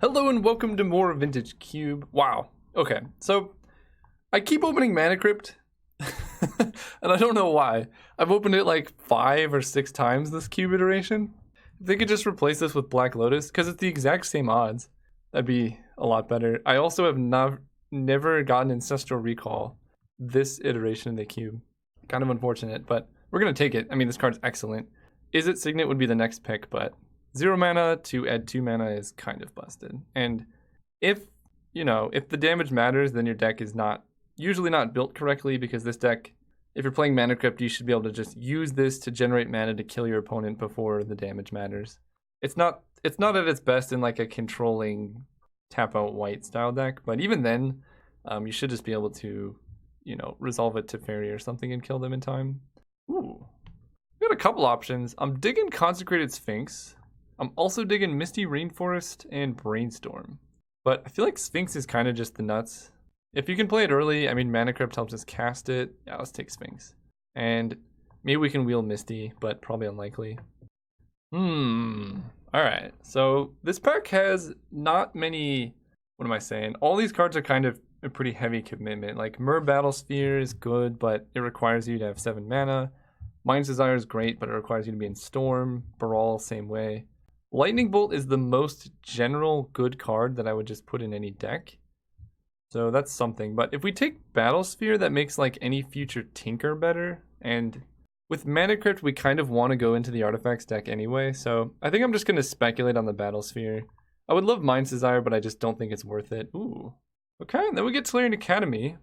Hello and welcome to more Vintage Cube. Wow. Okay, so I keep opening Mana Crypt, and I don't know why. I've opened it like 5 or 6 times this cube iteration. If they could just replace this with Black Lotus, because it's the exact same odds, that'd be a lot better. I also have never gotten Ancestral Recall this iteration of the cube. Kind of unfortunate, but we're going to take it. I mean, this card's excellent. Is it Signet would be the next pick, but 0 mana to add 2 mana is kind of busted. And if the damage matters, then your deck is usually not built correctly, because this deck, if you're playing Mana Crypt, you should be able to just use this to generate mana to kill your opponent before the damage matters. It's not at its best in like a controlling tap out white style deck, but even then, you should just be able to, resolve it to Fairy or something and kill them in time. Ooh. We got a couple options. I'm digging Consecrated Sphinx. I'm also digging Misty Rainforest and Brainstorm. But I feel like Sphinx is kind of just the nuts. If you can play it early, I mean, Mana Crypt helps us cast it. Yeah, let's take Sphinx. And maybe we can wheel Misty, but probably unlikely. Alright, so this pack has not many, what am I saying? All these cards are kind of a pretty heavy commitment. Like Myr Battlesphere is good, but it requires you to have 7 mana. Mind's Desire is great, but it requires you to be in Storm. Baral, same way. Lightning Bolt is the most general good card that I would just put in any deck. So that's something. But if we take Battlesphere, that makes like any future Tinker better. And with Mana Crypt, we kind of want to go into the Artifacts deck anyway. So I think I'm just going to speculate on the Battlesphere. I would love Mind's Desire, but I just don't think it's worth it. Ooh. Okay, then we get Tolarian Academy.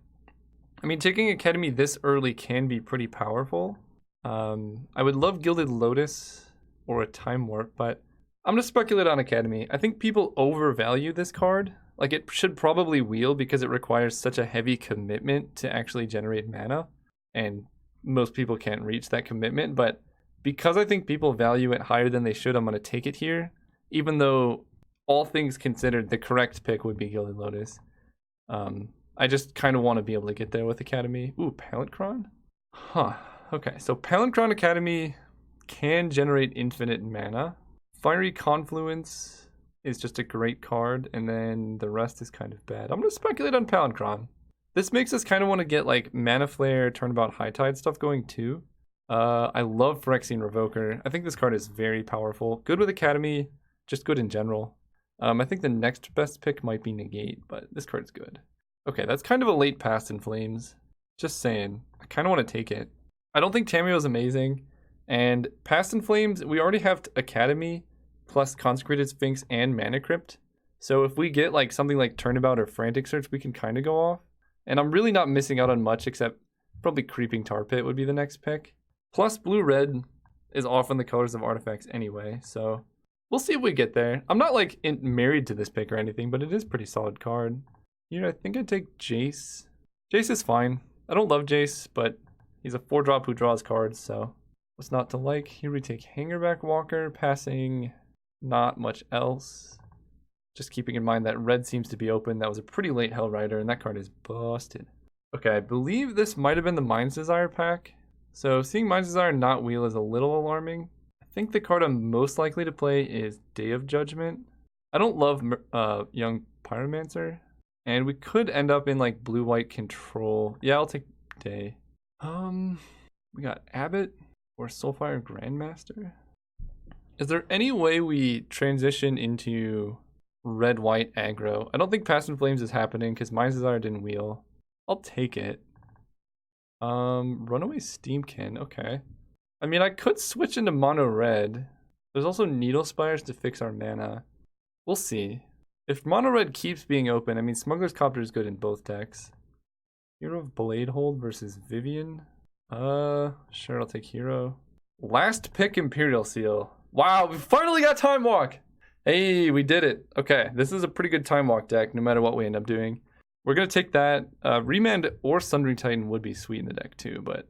I mean, taking Academy this early can be pretty powerful. I would love Gilded Lotus or a Time Warp, but I'm going to speculate on Academy. I think people overvalue this card. Like, it should probably wheel because it requires such a heavy commitment to actually generate mana. And most people can't reach that commitment. But because I think people value it higher than they should, I'm going to take it here. Even though, all things considered, the correct pick would be Gilded Lotus. I just kind of want to be able to get there with Academy. Ooh, Palinchron? Huh. Okay, so Palinchron Academy can generate infinite mana. Fiery Confluence is just a great card, and then the rest is kind of bad. I'm going to speculate on Palinchron. This makes us kind of want to get like Mana Flare, Turnabout High Tide stuff going too. I love Phyrexian Revoker. I think this card is very powerful. Good with Academy, just good in general. I think the next best pick might be Negate, but this card's good. Okay, that's kind of a late Past in Flames. Just saying, I kind of want to take it. I don't think Tamiyo is amazing, and Past in Flames, we already have Academy, plus Consecrated Sphinx and Mana Crypt. So if we get like something like Turnabout or Frantic Search, we can kind of go off. And I'm really not missing out on much, except probably Creeping Tar Pit would be the next pick. Plus Blue-Red is often the colors of artifacts anyway, so we'll see if we get there. I'm not like married to this pick or anything, but it is a pretty solid card. Here, I think I'd take Jace. Jace is fine. I don't love Jace, but he's a 4-drop who draws cards, so what's not to like? Here we take Hangerback Walker, passing not much else. Just keeping in mind that red seems to be open. That was a pretty late Hellrider, and that card is busted. Okay, I believe this might have been the Mind's Desire pack. So seeing Mind's Desire not wheel is a little alarming. I think the card I'm most likely to play is Day of Judgment. I don't love Young Pyromancer. And we could end up in like blue-white control. Yeah, I'll take Day. We got Abbott or Soulfire Grandmaster. Is there any way we transition into red-white aggro? I don't think Past in Flames is happening because Mind's Desire didn't wheel. I'll take it. Runaway Steamkin, okay. I mean, I could switch into mono red. There's also Needle Spires to fix our mana. We'll see. If mono red keeps being open, I mean, Smuggler's Copter is good in both decks. Hero of Bladehold versus Vivian. Sure, I'll take Hero. Last pick Imperial Seal. Wow, we finally got Time Walk! Hey, we did it. Okay, this is a pretty good Time Walk deck, no matter what we end up doing. We're going to take that. Remand or Sundering Titan would be sweet in the deck too, but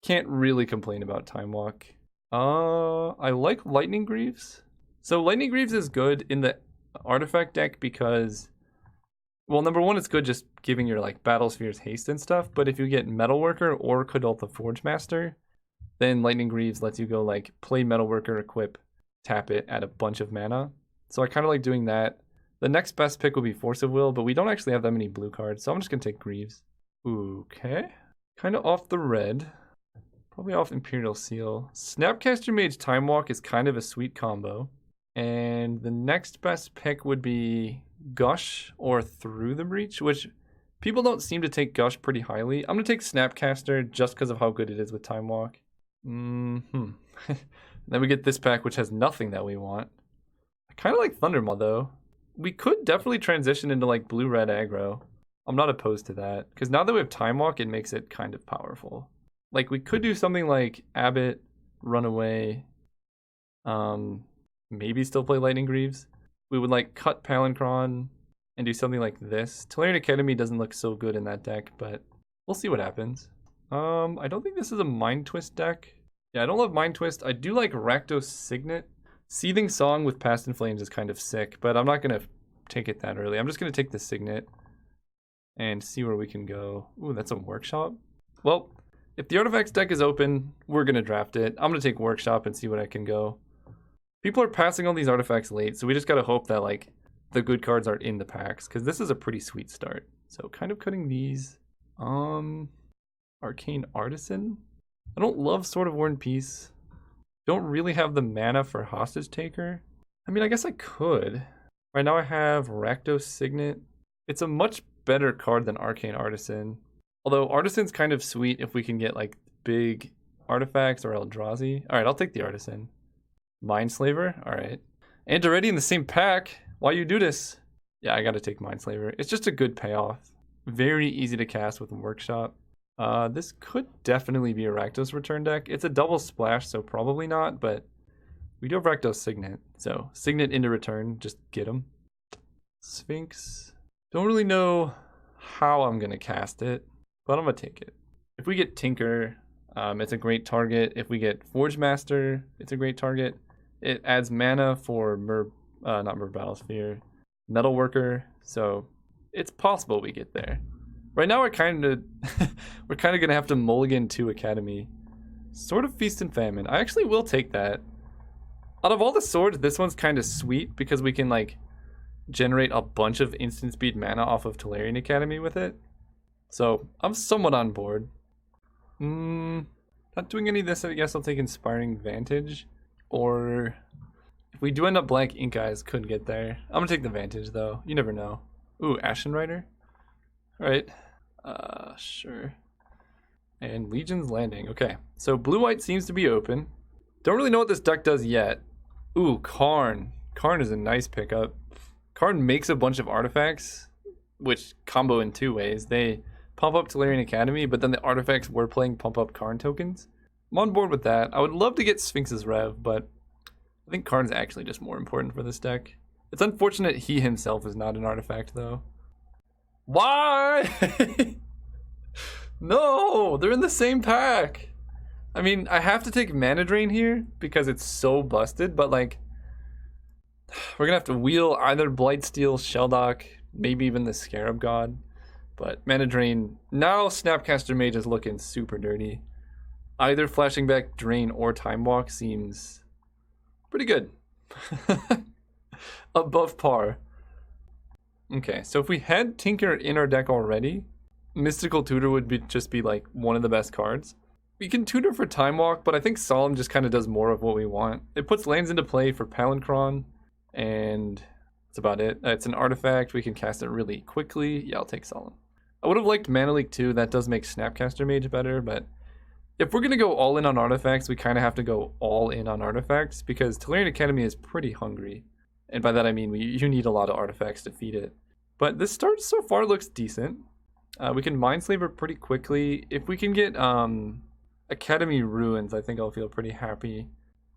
can't really complain about Time Walk. I like Lightning Greaves. So Lightning Greaves is good in the artifact deck because, well, number one, it's good just giving your like Battle Spheres haste and stuff, but if you get Metalworker or Kodaltha Forgemaster, then Lightning Greaves lets you go like play Metalworker, equip, tap it, add a bunch of mana. So I kind of like doing that. The next best pick would be Force of Will, but we don't actually have that many blue cards, so I'm just going to take Greaves. Okay. Kind of off the red. Probably off Imperial Seal. Snapcaster Mage Time Walk is kind of a sweet combo. And the next best pick would be Gush or Through the Breach, which people don't seem to take Gush pretty highly. I'm going to take Snapcaster just because of how good it is with Time Walk. Then we get this pack, which has nothing that we want. I kind of like Thundermaw, though. We could definitely transition into like blue-red aggro. I'm not opposed to that, because now that we have Time Walk, it makes it kind of powerful. Like, we could do something like Abbott, Runaway, maybe still play Lightning Greaves. We would like cut Palancron and do something like this. Tolarian Academy doesn't look so good in that deck, but we'll see what happens. I don't think this is a Mind Twist deck. Yeah, I don't love Mind Twist. I do like Rakdos Signet. Seething Song with Past in Flames is kind of sick, but I'm not going to take it that early. I'm just going to take the Signet and see where we can go. Ooh, that's a Workshop. Well, if the Artifacts deck is open, we're going to draft it. I'm going to take Workshop and see what I can go. People are passing all these artifacts late, so we just got to hope that like the good cards are in the packs, because this is a pretty sweet start. So kind of cutting these. Arcane Artisan. I don't love Sword of War and Peace. Don't really have the mana for Hostage Taker. I mean, I guess I could. Right now I have Rakdos Signet. It's a much better card than Arcane Artisan. Although Artisan's kind of sweet if we can get like big artifacts or Eldrazi. Alright, I'll take the Artisan. Mindslaver? Alright. And already in the same pack. Why you do this? Yeah, I gotta take Mindslaver. It's just a good payoff. Very easy to cast with a Workshop. This could definitely be a Rakdos return deck. It's a double splash, so probably not, but we do have Rakdos Signet. So Signet into return, just get them. Sphinx. Don't really know how I'm gonna cast it, but I'm gonna take it. If we get Tinker, it's a great target. If we get Forge Master, it's a great target. It adds mana for not Merv Battlesphere, Metalworker, so it's possible we get there. Right now we're kind of gonna have to mulligan to Academy. Sword of Feast and Famine. I actually will take that. Out of all the swords, this one's kind of sweet because we can like generate a bunch of instant speed mana off of Tolarian Academy with it. So I'm somewhat on board. Not doing any of this, I guess I'll take Inspiring Vantage. Or if we do end up blank, Ink Eyes could get there. I'm gonna take the Vantage though. You never know. Ooh, Ashen Rider. Alright. Sure. And Legion's Landing. Okay. So blue-white seems to be open. Don't really know what this deck does yet. Ooh, Karn. Karn is a nice pickup. Karn makes a bunch of artifacts, which combo in two ways. They pump up Tolarian Academy, but then the artifacts we're playing pump up Karn tokens. I'm on board with that. I would love to get Sphinx's Rev, but I think Karn's actually just more important for this deck. It's unfortunate he himself is not an artifact, though. Why? No, they're in the same pack. I mean, I have to take Mana Drain here because it's so busted, but like, we're gonna have to wheel either Blightsteel, Sheldock, maybe even the Scarab God. But Mana Drain, now Snapcaster Mage is looking super dirty. Either Flashing Back, Drain, or Time Walk seems pretty good. Above par. Okay, so if we had Tinker in our deck already, Mystical Tutor would just be like one of the best cards. We can tutor for Time Walk, but I think Solemn just kind of does more of what we want. It puts lands into play for Palancron, and that's about it. It's an artifact, we can cast it really quickly. Yeah, I'll take Solemn. I would have liked Mana Leak too, that does make Snapcaster Mage better, but if we're going to go all in on artifacts, we kind of have to go all in on artifacts, because Tolarian Academy is pretty hungry. And by that I mean you need a lot of artifacts to feed it. But this start so far looks decent. We can Mindslaver pretty quickly. If we can get Academy Ruins, I think I'll feel pretty happy.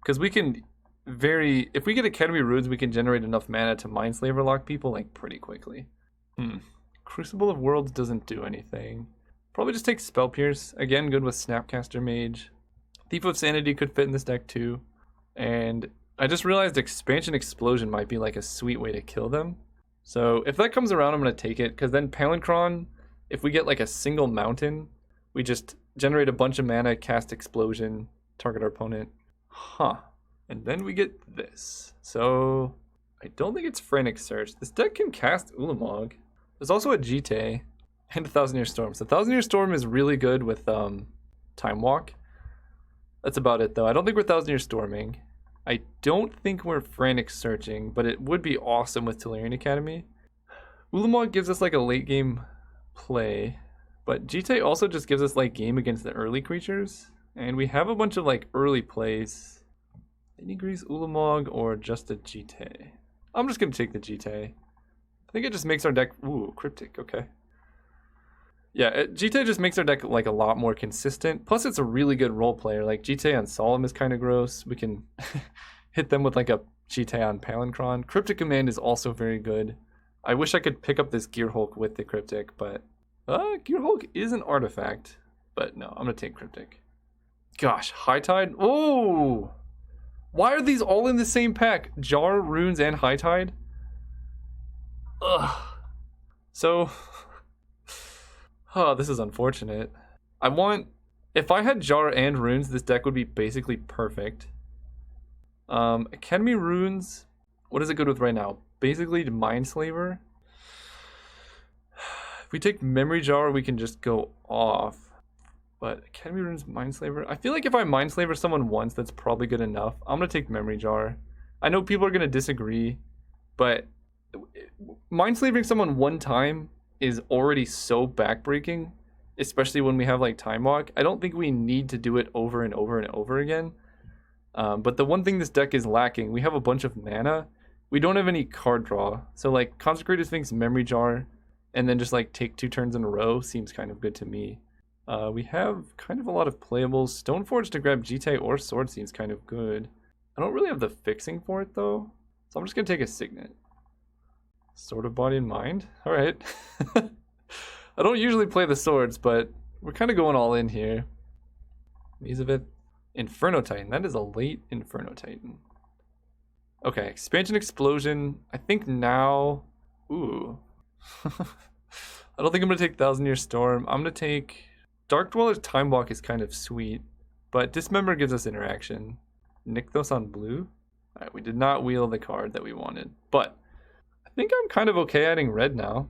Because we can if we get Academy Ruins, we can generate enough mana to Mindslaver lock people like pretty quickly. Crucible of Worlds doesn't do anything. Probably just take Spell Pierce. Again, good with Snapcaster Mage. Thief of Sanity could fit in this deck too. And I just realized Expansion Explosion might be like a sweet way to kill them. So if that comes around, I'm going to take it. Because then Palancron, if we get like a single mountain, we just generate a bunch of mana, cast Explosion, target our opponent. And then we get this. So I don't think it's Frantic Search. This deck can cast Ulamog. There's also a Jite and a Thousand Year Storm. So Thousand Year Storm is really good with Time Walk. That's about it though. I don't think we're Thousand Year Storming. I don't think we're Frantic Searching, but it would be awesome with Tolarian Academy. Ulamog gives us like a late game play, but Jite also just gives us late game against the early creatures. And we have a bunch of like early plays. Any Grease, Ulamog, or just a Jite? I'm just gonna take the Jite. I think it just makes our deck, ooh, Cryptic, okay. Yeah, Jite just makes our deck like a lot more consistent. Plus it's a really good role player. Like Jite on Solemn is kind of gross. We can hit them with like a Jite on Palancron. Cryptic Command is also very good. I wish I could pick up this Gear Hulk with the Cryptic, but Gear Hulk is an artifact. But no, I'm gonna take Cryptic. Gosh, High Tide. Oh, why are these all in the same pack? Jar, Runes, and High Tide. Ugh. So, oh, this is unfortunate. If I had Jar and Runes, this deck would be basically perfect. Academy Runes, what is it good with right now? Basically Mindslaver. If we take Memory Jar, we can just go off. But Academy Runes, Mindslaver. I feel like if I Mindslaver someone once, that's probably good enough. I'm gonna take Memory Jar. I know people are gonna disagree, but Mindslavering someone one time is already so backbreaking, especially when we have like Time Walk. I don't think we need to do it over and over and over again. But the one thing this deck is lacking, we have a bunch of mana. We don't have any card draw. So like Consecrated Sphinx, Memory Jar, and then just like take 2 turns in a row seems kind of good to me. We have kind of a lot of playables. Stoneforge to grab Jite or Sword seems kind of good. I don't really have the fixing for it though, so I'm just gonna take a Signet. Sword of Body and Mind? Alright. I don't usually play the swords, but we're kind of going all in here. Maze of It. Inferno Titan. That is a late Inferno Titan. Okay, Expansion Explosion. I think now... Ooh. I don't think I'm going to take Thousand Year Storm. I'm going to take... Dark Dweller's Time Walk is kind of sweet, but Dismember gives us interaction. Nykthos on blue? Alright, we did not wheel the card that we wanted, but I think I'm kind of okay adding red now.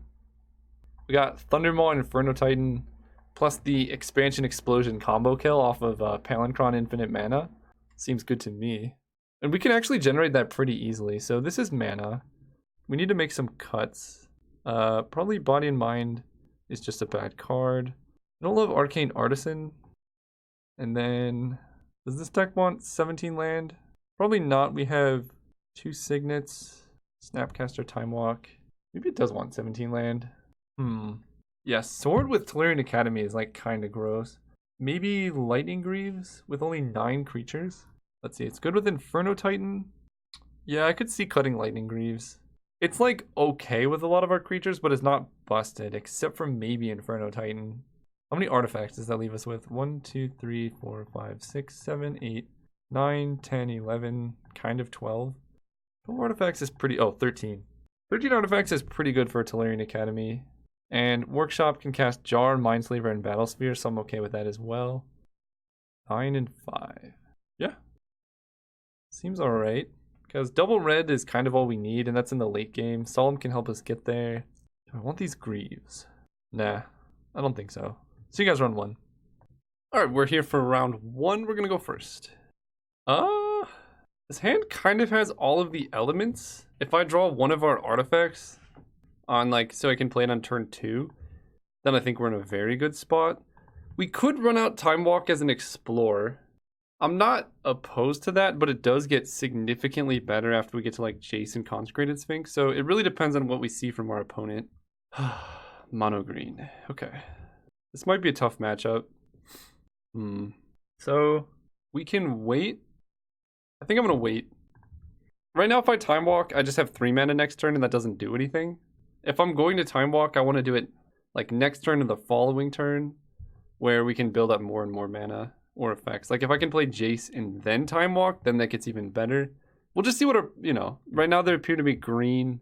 We got Thundermaw and Inferno Titan, plus the Expansion Explosion combo kill off of Palancron Infinite Mana. Seems good to me. And we can actually generate that pretty easily. So this is mana. We need to make some cuts. Probably Body and Mind is just a bad card. I don't love Arcane Artisan. And then, does this deck want 17 land? Probably not. We have 2 Signets, Snapcaster, Time Walk. Maybe it does want 17 land. Yeah, Sword with Tolarian Academy is like kind of gross. Maybe Lightning Greaves with only 9 creatures. Let's see, it's good with Inferno Titan. Yeah, I could see cutting Lightning Greaves. It's like okay with a lot of our creatures, but it's not busted, except for maybe Inferno Titan. How many artifacts does that leave us with? 1, 2, 3, 4, 5, 6, 7, 8, 9, 10, 11, kind of 12. 12 artifacts is pretty, 13. 13 artifacts is pretty good for Tolarian Academy. And Workshop can cast Jar, Mindslaver, and Battlesphere, so I'm okay with that as well. 9 and 5. Yeah. Seems alright. Because double red is kind of all we need, and that's in the late game. Solemn can help us get there. Do I want these Greaves? Nah, I don't think so. So you guys run 1. Alright, we're here for round 1. We're gonna go first. This hand kind of has all of the elements. If I draw one of our artifacts on like, so I can play it on turn 2, then I think we're in a very good spot. We could run out Time Walk as an Explorer. I'm not opposed to that, but it does get significantly better after we get to like Jace and Consecrated Sphinx. So it really depends on what we see from our opponent. Mono green. Okay. This might be a tough matchup. So we can wait. I think I'm going to wait. Right now, if I Time Walk, I just have 3 mana next turn and that doesn't do anything. If I'm going to Time Walk, I want to do it like next turn or the following turn where we can build up more and more mana or effects. Like if I can play Jace and then Time Walk, then that gets even better. We'll just see what, right now they appear to be green,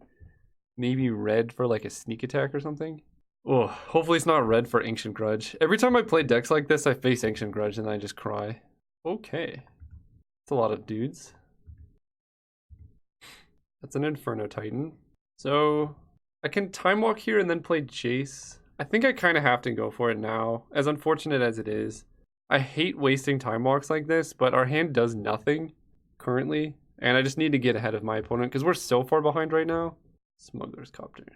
maybe red for like a sneak attack or something. Oh, hopefully it's not red for Ancient Grudge. Every time I play decks like this, I face Ancient Grudge and I just cry. Okay. That's a lot of dudes. That's an Inferno Titan. So I can Time Walk here and then play Jace. I think I kind of have to go for it now, as unfortunate as it is. I hate wasting Time Walks like this, but our hand does nothing currently, and I just need to get ahead of my opponent because we're so far behind right now. Smuggler's Copter.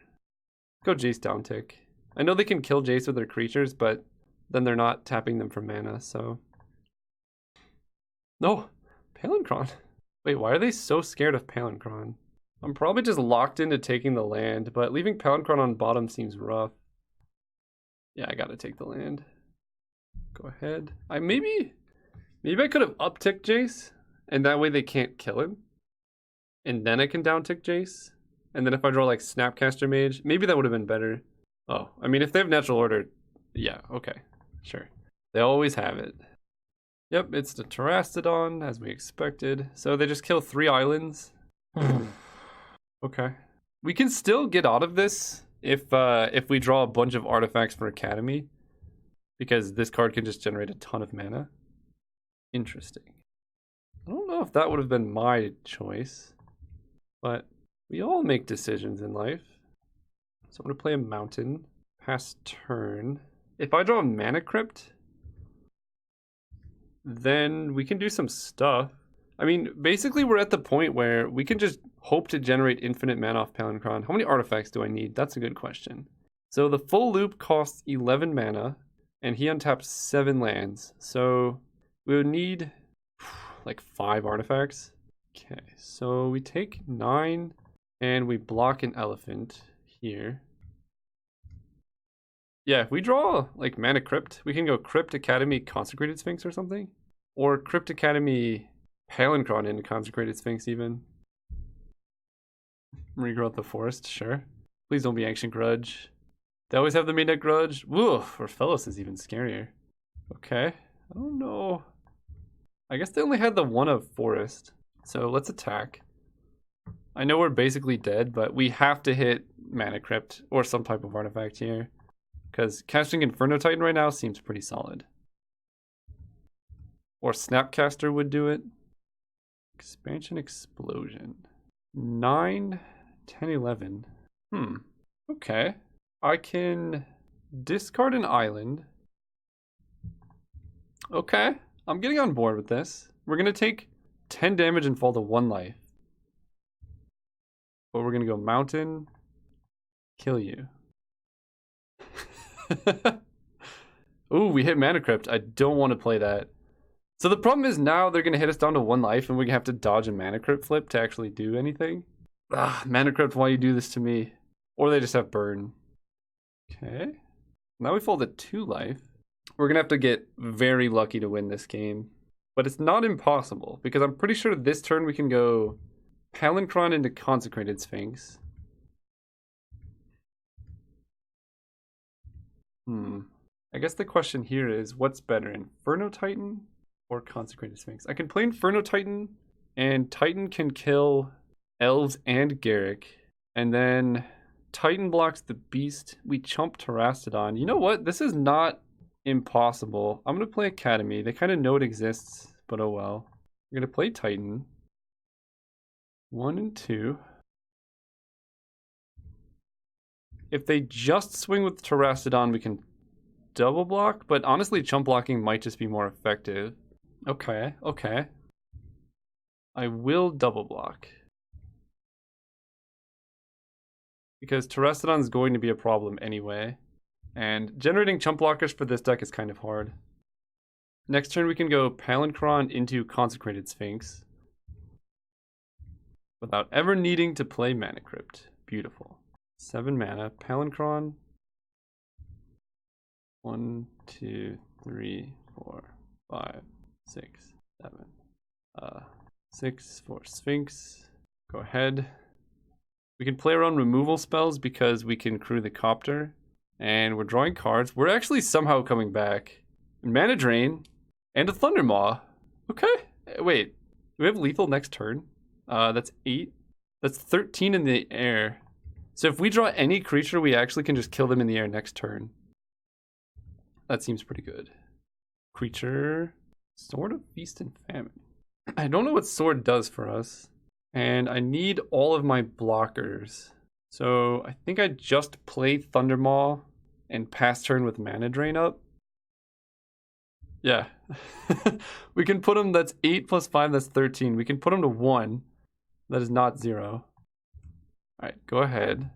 Go Jace down tick. I know they can kill Jace with their creatures, but then they're not tapping them for mana, so... No! Palancron. Wait, why are they so scared of Palancron? I'm probably just locked into taking the land, but leaving Palancron on bottom seems rough. Yeah, I gotta take the land. Go ahead. Maybe I could have upticked Jace, and that way they can't kill him. And then I can downtick Jace. And then if I draw like Snapcaster Mage, maybe that would have been better. Oh, I mean, if they have Natural Order, yeah, okay, sure. They always have it. Yep, it's the Terastodon, as we expected. So they just kill 3 islands. Okay. We can still get out of this if we draw a bunch of artifacts for Academy. Because this card can just generate a ton of mana. Interesting. I don't know if that would have been my choice. But we all make decisions in life. So I'm going to play a Mountain. Pass turn. If I draw a Mana Crypt, then we can do some stuff. I mean, basically we're at the point where we can just hope to generate infinite mana off Palancron. How many artifacts do I need? That's a good question. So the full loop costs 11 mana, and he untapped 7 lands. So we would need like 5 artifacts. Okay, so we take 9 and we block an elephant here. Yeah, if we draw like Mana Crypt, we can go Crypt Academy Consecrated Sphinx or something. Or Crypt Academy Palancron into Consecrated Sphinx even. Regrowth the Forest, sure. Please don't be Ancient Grudge. They always have the Midnight Grudge. Woof, or Fellos is even scarier. Okay, I don't know. I guess they only had the one of Forest. So let's attack. I know we're basically dead, but we have to hit Mana Crypt or some type of artifact here. Because casting Inferno Titan right now seems pretty solid. Or Snapcaster would do it. Expansion Explosion. 9, 10, 11. Okay. I can discard an island. Okay. I'm getting on board with this. We're going to take 10 damage and fall to 1 life. But we're going to go Mountain. Kill you. Ooh, we hit Mana Crypt. I don't want to play that. So the problem is now they're going to hit us down to 1 life and we have to dodge a Mana Crypt flip to actually do anything. Mana Crypt, why you do this to me? Or they just have burn. Okay. Now we fall to 2 life. We're going to have to get very lucky to win this game. But it's not impossible because I'm pretty sure this turn we can go Palancron into Consecrated Sphinx. I guess the question here is, what's better, Inferno Titan or Consecrated Sphinx? I can play Inferno Titan, and Titan can kill Elves and Garruk. And then Titan blocks the Beast. We chump Terastodon. You know what? This is not impossible. I'm going to play Academy. They kind of know it exists, but oh well. We're going to play Titan. 1 and 2. If they just swing with Terastodon, we can double block, but honestly, chump blocking might just be more effective. Okay, okay. I will double block. Because Terastodon is going to be a problem anyway. And generating chump blockers for this deck is kind of hard. Next turn we can go Palancron into Consecrated Sphinx. Without ever needing to play Mana Crypt. Beautiful. 7 mana. Palancron. 1, 2, 3, 4, 5, 6, 7. 6 for Sphinx. Go ahead. We can play around removal spells because we can crew the Copter. And we're drawing cards. We're actually somehow coming back. Mana Drain. And a Thundermaw. Okay. Wait. Do we have lethal next turn? That's 8. That's 13 in the air. So if we draw any creature, we actually can just kill them in the air next turn. That seems pretty good. Creature. Sword of Feast and Famine. I don't know what sword does for us. And I need all of my blockers. So I think I just play Thundermaw and pass turn with Mana Drain up. Yeah. We can put him, that's 8 plus 5, that's 13. We can put him to 1. That is not 0. Alright, go ahead.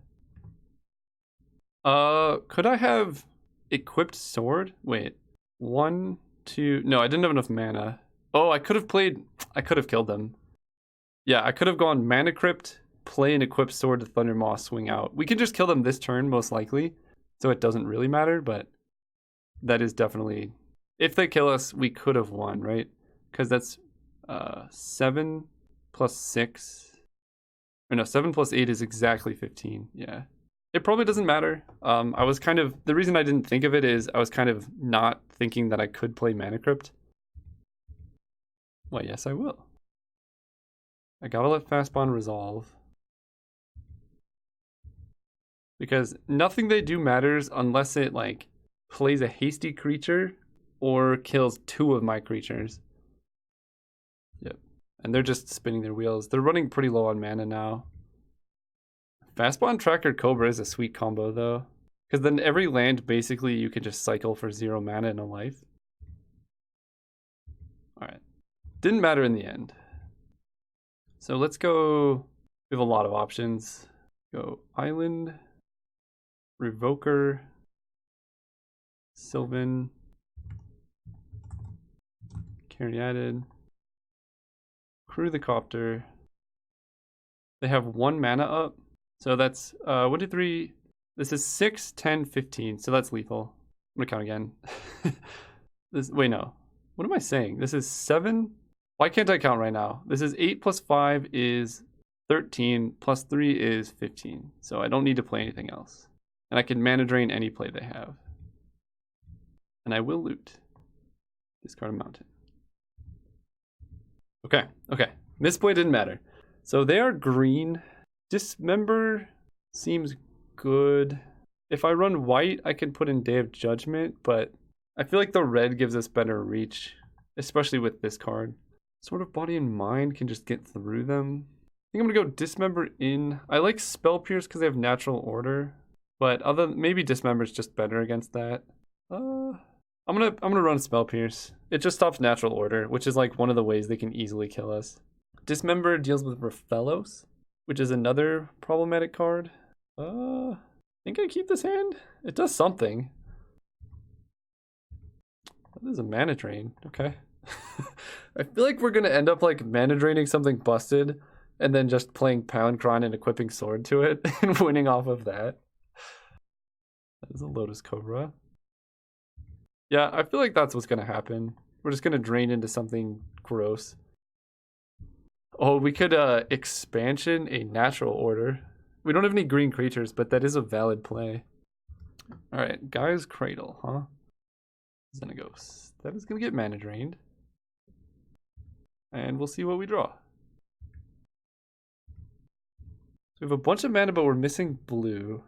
Could I have equipped sword? Wait. 1, 2... No, I didn't have enough mana. Oh, I could have killed them. Yeah, I could have gone Mana Crypt, play an equipped sword to Thundermaw, swing out. We can just kill them this turn, most likely. So it doesn't really matter, but that is definitely... If they kill us, we could have won, right? Because that's 7 plus 6. Or no, 7 plus 8 is exactly 15. Yeah. It probably doesn't matter. I was kind of... The reason I didn't think of it is I was kind of not thinking that I could play Mana Crypt. Well, yes, I will. I gotta let Fastbond resolve. Because nothing they do matters unless it, like, plays a hasty creature or kills 2 of my creatures. Yep. And they're just spinning their wheels. They're running pretty low on mana now. Fastbond Tracker Cobra is a sweet combo, though. Because then every land, basically, you can just cycle for 0 mana and a life. Alright. Didn't matter in the end. So let's go... We have a lot of options. Go Island, Revoker, Sylvan, Caryatid, Crew the Copter. They have 1 mana up. So that's 1, 2, 3. This is 6, 10, 15. So that's lethal. I'm gonna count again. Wait, no. What am I saying? This is 7. Why can't I count right now? This is 8 plus 5 is 13 plus 3 is 15. So I don't need to play anything else. And I can mana drain any play they have. And I will loot. Discard a mountain. Okay, okay. Misplay didn't matter. So they are green. Dismember seems good. If I run white, I can put in Day of Judgment, but I feel like the red gives us better reach, especially with this card. Sort of Body and Mind can just get through them. I think I'm gonna go Dismember in. I like Spell Pierce because they have natural order, but maybe Dismember's just better against that. I'm gonna run Spell Pierce. It just stops natural order, which is like one of the ways they can easily kill us. Dismember deals with Raphalos, which is another problematic card. I think I keep this hand. It does something. That is a mana drain. Okay. I feel like we're gonna end up like mana draining something busted and then just playing Pound Cron and equipping Sword to it and winning off of that. That is a Lotus Cobra. Yeah, I feel like that's what's gonna happen. We're just gonna drain into something gross. Oh, we could expansion a natural order. We don't have any green creatures, but that is a valid play. Alright, Guy's Cradle, huh? Xenagos. That is gonna get mana drained. And we'll see what we draw. So we have a bunch of mana, but we're missing blue.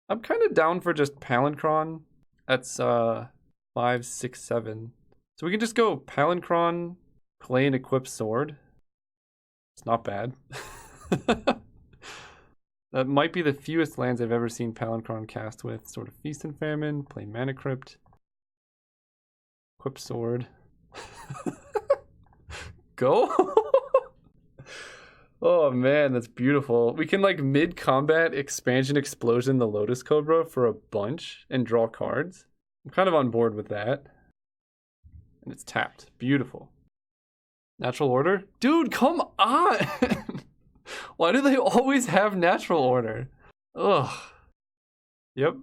I'm kind of down for just Palancron. That's 5, 6, 7. So we can just go Palancron, play an equipped sword. It's not bad. That might be the fewest lands I've ever seen Palancron cast with. Sort of Feast and Famine, play Mana Crypt, equip sword. Go! Oh man, that's beautiful. We can like mid-combat expansion explosion the Lotus Cobra for a bunch and draw cards. I'm kind of on board with that. And it's tapped. Beautiful. Natural order? Dude, come on! Why do they always have natural order? Ugh. Yep.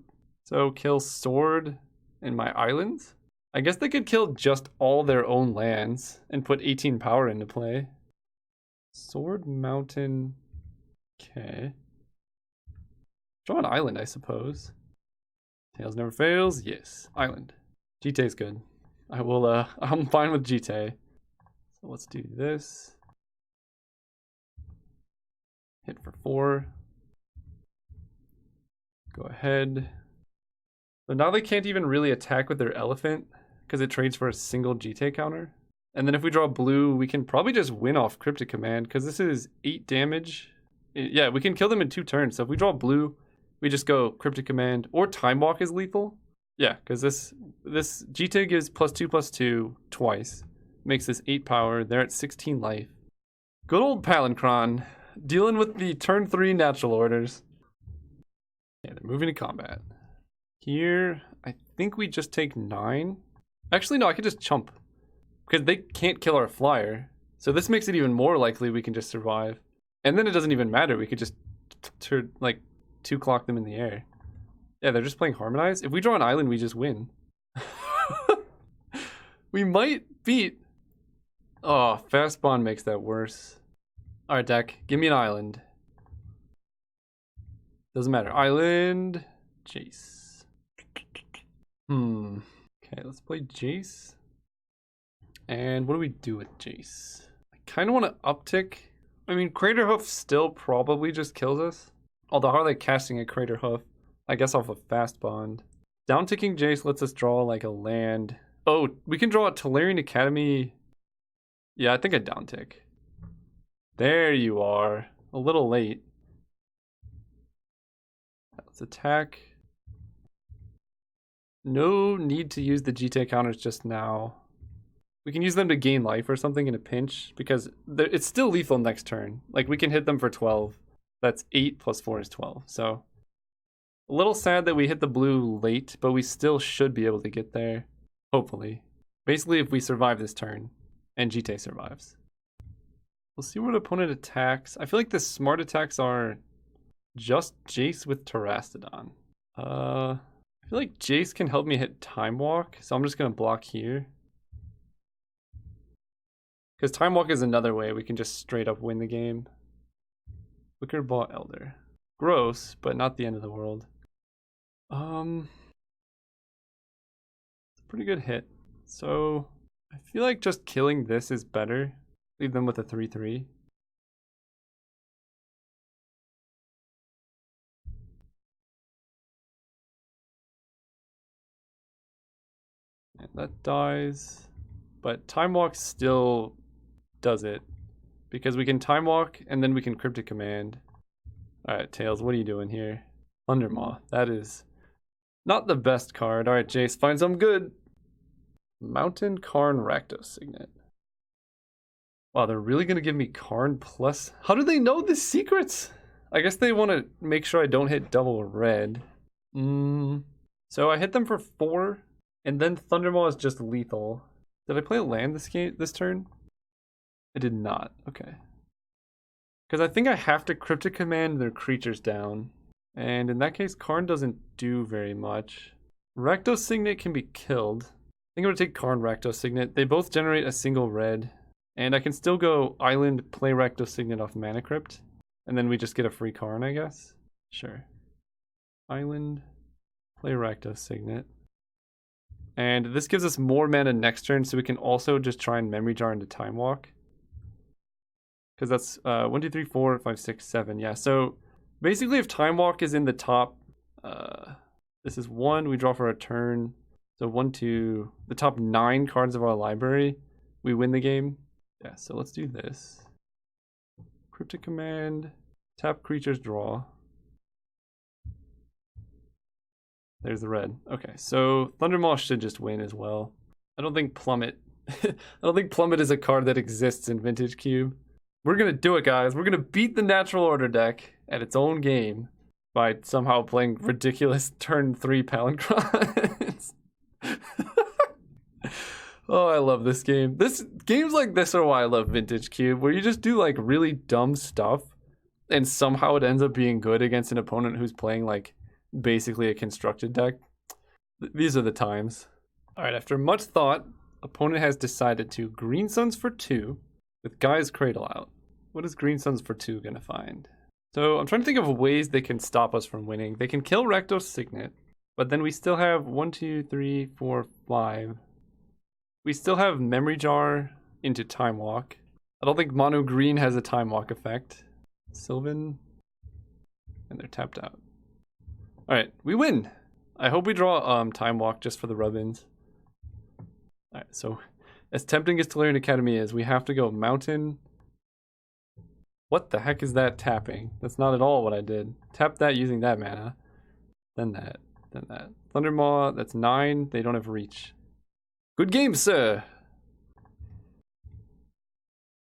So kill sword and my islands? I guess they could kill just all their own lands and put 18 power into play. Sword, mountain. Okay. Draw an island, I suppose. Tails never fails. Yes. Island. Jite's good. I'm fine with Jite. So let's do this. Hit for 4. Go ahead. So now they can't even really attack with their elephant because it trades for a single Jite counter. And then if we draw blue, we can probably just win off Cryptic Command because this is 8 damage. Yeah, we can kill them in 2 turns. So if we draw blue, we just go Cryptic Command or Time Walk is lethal. Yeah, because this GT gives +2/+2 twice. Makes this 8 power. They're at 16 life. Good old Palinchron dealing with the turn 3 natural orders. Yeah, they're moving to combat. Here, I think we just take 9. Actually, no, I could just chump. Because they can't kill our flyer. So this makes it even more likely we can just survive. And then it doesn't even matter. We could just like 2-clock them in the air. Yeah, they're just playing Harmonize. If we draw an island, we just win. We might beat... Oh, Fast Bond makes that worse. Alright, deck. Give me an island. Doesn't matter. Island... Jace. Okay, let's play Jace. And what do we do with Jace? I kind of want to uptick. I mean, Crater Hoof still probably just kills us. Although, how are they casting a Crater Hoof? I guess off of Fast Bond. Downticking Jace lets us draw like a land. Oh, we can draw a Tolarian Academy. Yeah, I think I downtick. There you are. A little late. Let's attack. No need to use the GT counters just now. We can use them to gain life or something in a pinch because it's still lethal next turn. Like we can hit them for 12. That's 8 + 4 is 12. So a little sad that we hit the blue late, but we still should be able to get there. Hopefully. Basically, if we survive this turn and GT survives. We'll see what opponent attacks. I feel like the smart attacks are just Jace with Terastodon. I feel like Jace can help me hit Time Walk, so I'm just going to block here. Because Time Walk is another way we can just straight up win the game. Wicker Ball Elder. Gross, but not the end of the world. It's a pretty good hit. So I feel like just killing this is better. Leave them with a 3/3. And that dies. But Time Walk still does it. Because we can Time Walk and then we can Cryptic Command. Alright, Tails, what are you doing here? Thundermaw. That is not the best card. Alright, Jace, find something good. Mountain Karn Rakdos Signet. Wow, they're really going to give me Karn plus... How do they know the secrets? I guess they want to make sure I don't hit double red. So I hit them for 4, and then Thundermaw is just lethal. Did I play a land this turn? I did not. Okay. Because I think I have to Cryptic Command their creatures down. And in that case, Karn doesn't do very much. Rakdos Signet can be killed. I think I'm going to take Karn Rakdos Signet. They both generate a single red. And I can still go Island, play Rakdos Signet off Mana Crypt. And then we just get a free Karn, I guess. Sure. Island, play Rakdos Signet. And this gives us more mana next turn, so we can also just try and Memory Jar into Time Walk. Because that's 1, 2, 3, 4, 5, 6, 7. Yeah, so basically if Time Walk is in the top, this is 1, we draw for a turn. So 1, 2, the top 9 cards of our library, we win the game. Yeah, so let's do this. Cryptic Command, tap creatures, draw. There's the red. Okay, so Thundermaw should just win as well. I don't think Plummet... I don't think Plummet is a card that exists in Vintage Cube. We're gonna do it, guys. We're gonna beat the Natural Order deck at its own game by somehow playing ridiculous turn 3 Palinchron. Oh, I love this game. Games like this are why I love Vintage Cube, where you just do like really dumb stuff and somehow it ends up being good against an opponent who's playing like basically a constructed deck. These are the times. All right, after much thought, opponent has decided to Green Suns for 2 with Guy's Cradle out. What is Green Suns for 2 gonna find? So I'm trying to think of ways they can stop us from winning. They can kill Rakdos Signet, but then we still have 1, 2, 3, 4, 5. We still have Memory Jar into Time Walk. I don't think Mono Green has a Time Walk effect. Sylvan, and they're tapped out. All right, we win. I hope we draw Time Walk just for the rub-ins. All right, so As tempting as Tolarian Academy is, we have to go Mountain. What the heck is that tapping? That's not at all what I did. Tap that using that mana. Then that. Then that. Thundermaw, that's 9. They don't have reach. Good game, sir!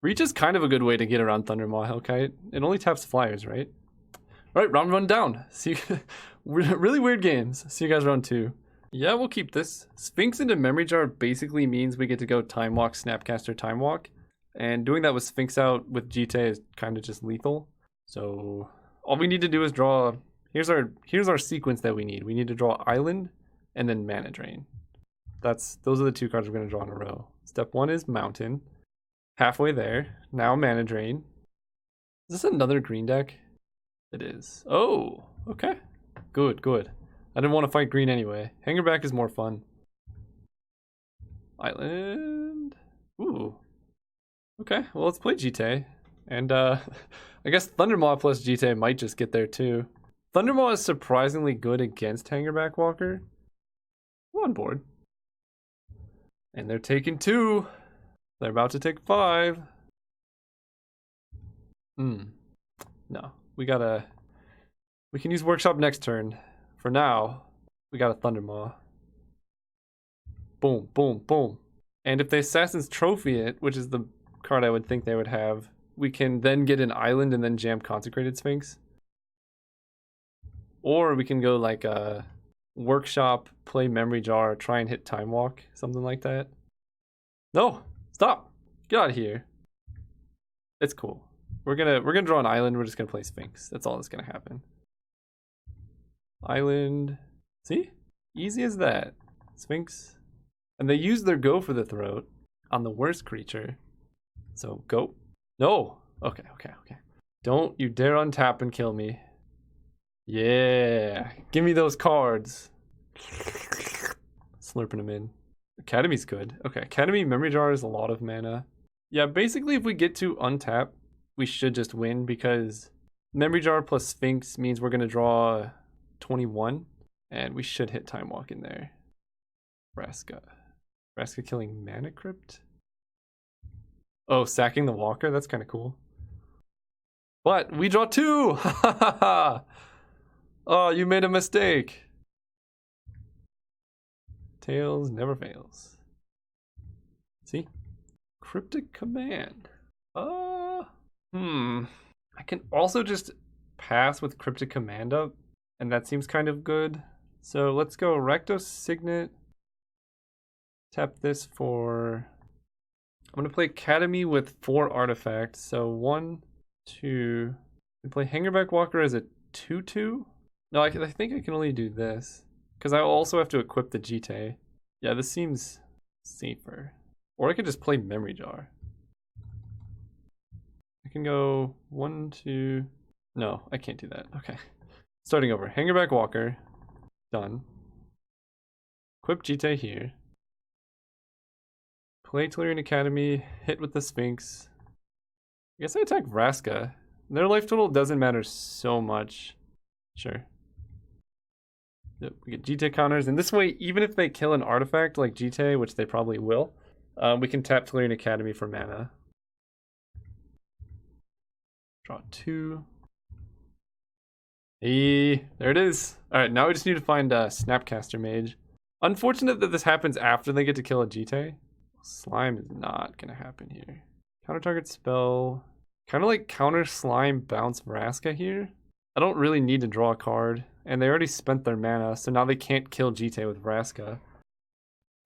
Reach is kind of a good way to get around Thundermaw Hellkite. It only taps flyers, right? Alright, round 1 down. See, really weird games. See you guys round 2. Yeah, we'll keep this. Sphinx into Memory Jar basically means we get to go Time Walk, Snapcaster, Time Walk. And doing that with Sphinx out with GT is kind of just lethal. So all we need to do is draw. Here's our sequence that we need. We need to draw Island and then Mana Drain. Those are the 2 cards we're going to draw in a row. Step 1 is Mountain. Halfway there. Now Mana Drain. Is this another green deck? It is. Oh, okay. Good, good. I didn't want to fight green anyway. Hangerback is more fun. Island. Ooh. Okay, well, let's play GT. And I guess Thundermaw plus GT might just get there too. Thundermaw is surprisingly good against Hangerback Walker. I'm on board. And they're taking 2. They're about to take 5. No, we can use Workshop next turn. For now, we got a Thundermaw. Boom, boom, boom. And if they Assassin's Trophy it, which is the card I would think they would have, we can then get an Island and then jam Consecrated Sphinx. Or we can go like a Workshop, play Memory Jar, try and hit Time Walk, something like that. No, stop. Get out of here. It's cool. We're gonna draw an Island, we're just gonna play Sphinx. That's all that's gonna happen. Island. See? Easy as that. Sphinx. And they use their Go for the Throat on the worst creature. So, go. No! Okay, okay, okay. Don't you dare untap and kill me. Yeah! Give me those cards! Slurping them in. Academy's good. Okay, Academy Memory Jar is a lot of mana. Yeah, basically if we get to untap, we should just win because Memory Jar plus Sphinx means we're going to draw 21 and we should hit Time Walk in there. Vraska. Vraska killing Mana Crypt? Oh, sacking the Walker? That's kind of cool. But we draw 2! Oh, you made a mistake. Tails never fails. See? Cryptic Command. I can also just pass with Cryptic Command up, and that seems kind of good. So let's go Recto Signet. Tap this for... I'm going to play Academy with 4 artifacts. So 1, 2... I play Hangerback Walker as a 2/2. No, I think I can only do this. Because I also have to equip the GT. Yeah, this seems safer. Or I could just play Memory Jar. I can go 1, 2... No, I can't do that. Okay. Starting over. Hangerback Walker. Done. Equip GT here. Play Tolarian Academy. Hit with the Sphinx. I guess I attack Vraska. Their life total doesn't matter so much. Sure. Yep, we get GT counters, and this way, even if they kill an artifact like GT, which they probably will, we can tap Tolarian Academy for mana. Draw 2. Hey, there it is. Alright, now we just need to find Snapcaster Mage. Unfortunate that this happens after they get to kill a GT. Slime is not gonna happen here. Counter target spell. Kind of like counter slime bounce Vraska here. I don't really need to draw a card. And they already spent their mana, so now they can't kill GT with Vraska.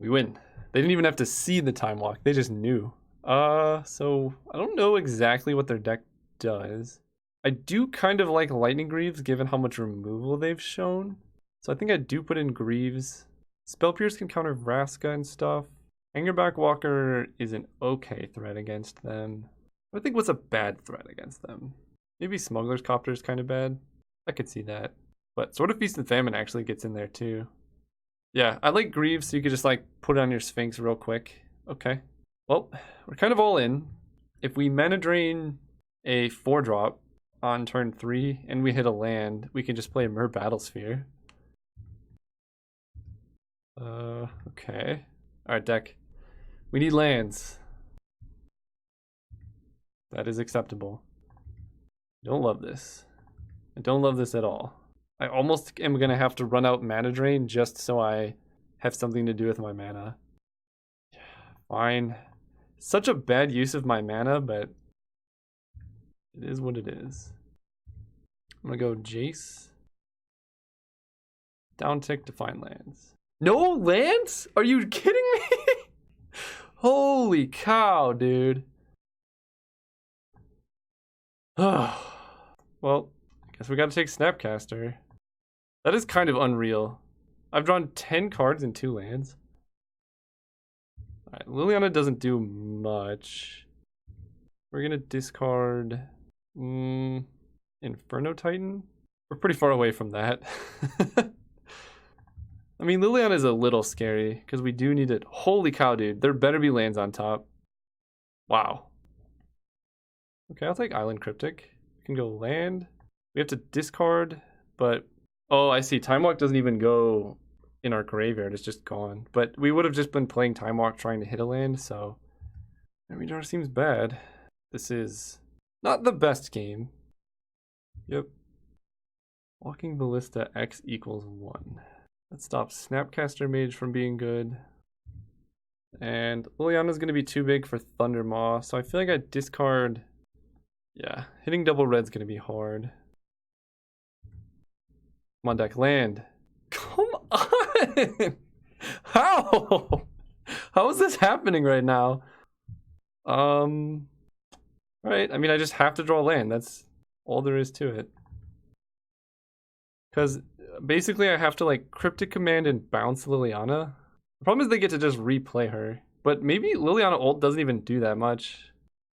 We win. They didn't even have to see the Time Walk, they just knew. So I don't know exactly what their deck does. I do kind of like Lightning Greaves given how much removal they've shown. So I think I do put in Greaves. Spell Pierce can counter Vraska and stuff. Hangerback Walker is an okay threat against them. I think what's a bad threat against them? Maybe Smuggler's Copter is kind of bad. I could see that. But Sword of Feast and Famine actually gets in there too. Yeah, I like Greaves so you could just like put it on your Sphinx real quick. Okay. Well, we're kind of all in. If we mana drain a 4-drop on turn 3 and we hit a land, we can just play a Myr Battlesphere. Okay. Alright, deck. We need lands. That is acceptable. Don't love this. I don't love this at all. I almost am gonna have to run out mana drain just so I have something to do with my mana. Fine. Such a bad use of my mana, but it is what it is. I'm gonna go Jace. Down tick to find lands. No lands? Are you kidding me? Holy cow, dude. Well, I guess we gotta take Snapcaster. That is kind of unreal. I've drawn 10 cards in 2 lands. Alright, Liliana doesn't do much. We're gonna discard Inferno Titan. We're pretty far away from that. I mean, Liliana is a little scary because we do need it. Holy cow, dude. There better be lands on top. Wow. Okay, I'll take Island Cryptic. We can go land. We have to discard, but... Oh, I see. Time Walk doesn't even go in our graveyard. It's just gone. But we would have just been playing Time Walk trying to hit a land, so... Every draw seems bad. This is not the best game. Yep. Walking Ballista X equals 1. That stops Snapcaster Mage from being good. And Liliana's going to be too big for Thunder Maw, so I feel like I discard... Yeah, hitting double red's going to be hard. Come on, deck, land. Come on! How? How is this happening right now? Right, I mean, I just have to draw land. That's all there is to it. Because basically I have to like Cryptic Command and bounce Liliana. The problem is they get to just replay her. But maybe Liliana ult doesn't even do that much.